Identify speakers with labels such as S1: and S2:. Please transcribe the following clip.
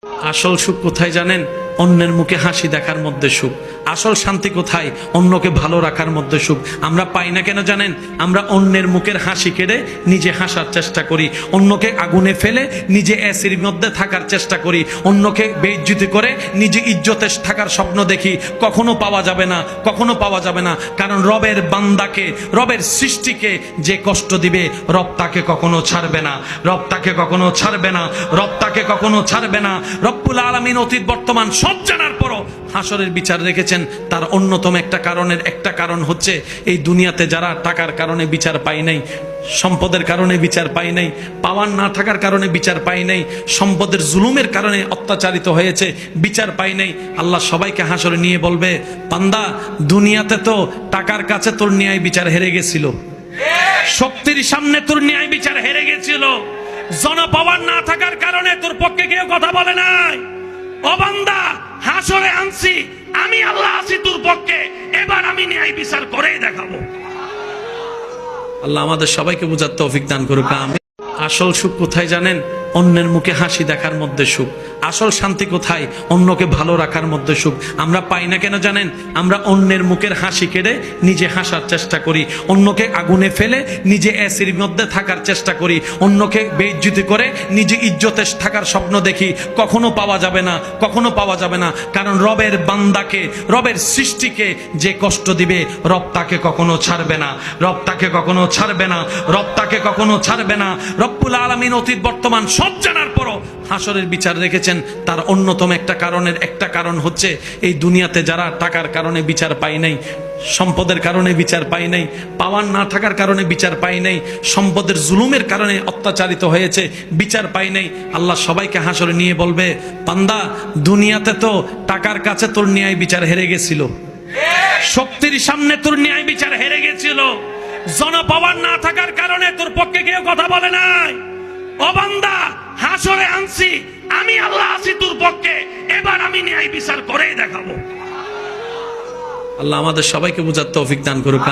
S1: আসল সুখ কোথায় জানেন? অন্যের মুখে হাসি দেখার মধ্যে সুখ। আসল শান্তি কোথায়? অন্যকে ভালো রাখার মধ্যে সুখ। আমরা পাই না কেন জানেন? আমরা অন্যের মুখের হাসি কেড়ে নিজে হাসার চেষ্টা করি, অন্যকে আগুনে ফেলে নিজে অ্যাসির মধ্যে থাকার চেষ্টা করি, অন্যকে বেইজ্জতি করে নিজে ইজ্জতে থাকার স্বপ্ন দেখি। কখনো পাওয়া যাবে না, কখনো পাওয়া যাবে না। কারণ রবের বান্দাকে, রবের সৃষ্টিকে যে কষ্ট দিবে, রব তাকে কখনো ছাড়বে না, রব তাকে কখনো ছাড়বে না, রব তাকে কখনো ছাড়বে না। রব্বুল আলামিন অতীত বর্তমান সব জানার পরও হাসরের বিচার রেখেছেন। তার অন্যতম একটা কারণ হচ্ছে এই দুনিয়াতে যারা টাকার কারণে বিচার পায় নাই, সম্পদের কারণে বিচার পায় নাই, পাওয়ার না থাকার কারণে বিচার পায় নাই, সম্পদের জুলুমের কারণে অত্যাচারিত হয়েছে, বিচার পায় নাই। আল্লাহ সবাইকে হাসরে নিয়ে বলবে, বান্দা দুনিয়াতে তো টাকার কাছে তোর ন্যায় বিচার হেরে গেছিল, শক্তির সামনে তোর ন্যায় বিচার হেরে গেছিল, জনপাওয়ার না থাকার কারণে তোর পক্ষে কেউ কথা বলে নাই। ও বান্দা, হাসরে আনছি আমি, আল্লাহ আছি তোর পক্ষে, এবার আমি ন্যায় বিচার করেই দেখাবো। আল্লাহ আমাদের সবাইকে বুঝার তৌফিক দান করুক, আমিন। আসল সুখ কোথায় জানেন? অন্যের মুখে হাসি দেখার মধ্যে সুখ। আসল শান্তি কোথায়? অন্যকে ভালো রাখার মধ্যে সুখ। আমরা পাই না কেন জানেন? আমরা অন্যের মুখের হাসি কেড়ে নিজে হাসার চেষ্টা করি, অন্যকে আগুনে ফেলে নিজে অ্যাসির মধ্যে থাকার চেষ্টা করি, অন্যকে বেইজ্জতি করে নিজে ইজ্জতে থাকার স্বপ্ন দেখি। কখনো পাওয়া যাবে না, কখনো পাওয়া যাবে না। কারণ রবের বান্দাকে, রবের সৃষ্টিকে যে কষ্ট দিবে, রব তাকে কখনো ছাড়বে না, রব তাকে কখনো ছাড়বে না, রব তাকে কখনো ছাড়বে না। রব্বুল আলামিন অতীত বর্তমান সব জানার পরও হাসরের বিচার রেখেছেন। তার অন্যতম একটা কারণ হচ্ছে এই দুনিয়াতে যারা টাকার কারণে বিচার পায় নাই, সম্পদের কারণে বিচার পায় নাই, পাওয়ার না থাকার কারণে বিচার পায় নাই, সম্পদের জুলুমের কারণে অত্যাচারিত হয়েছে, বিচার পায় নাই। আল্লাহ সবাইকে হাসরে নিয়ে বলবে, বান্দা দুনিয়াতে তো টাকার কাছে তোর ন্যায় বিচার হেরে গেছিল, শক্তির সামনে তোর ন্যায় বিচার হেরে গেছিল, জনপাওয়ার না থাকার কারণে তোর পক্ষে কেউ কথা বলে নাই। ও বান্দা, হাসরে আনছি আমি, আল্লাহ আছি তোর পক্ষে, এবার আমি ন্যায় বিচার করেই দেখাবো। আল্লাহ আমাদের সবাইকে বুঝার তৌফিক দান করুক।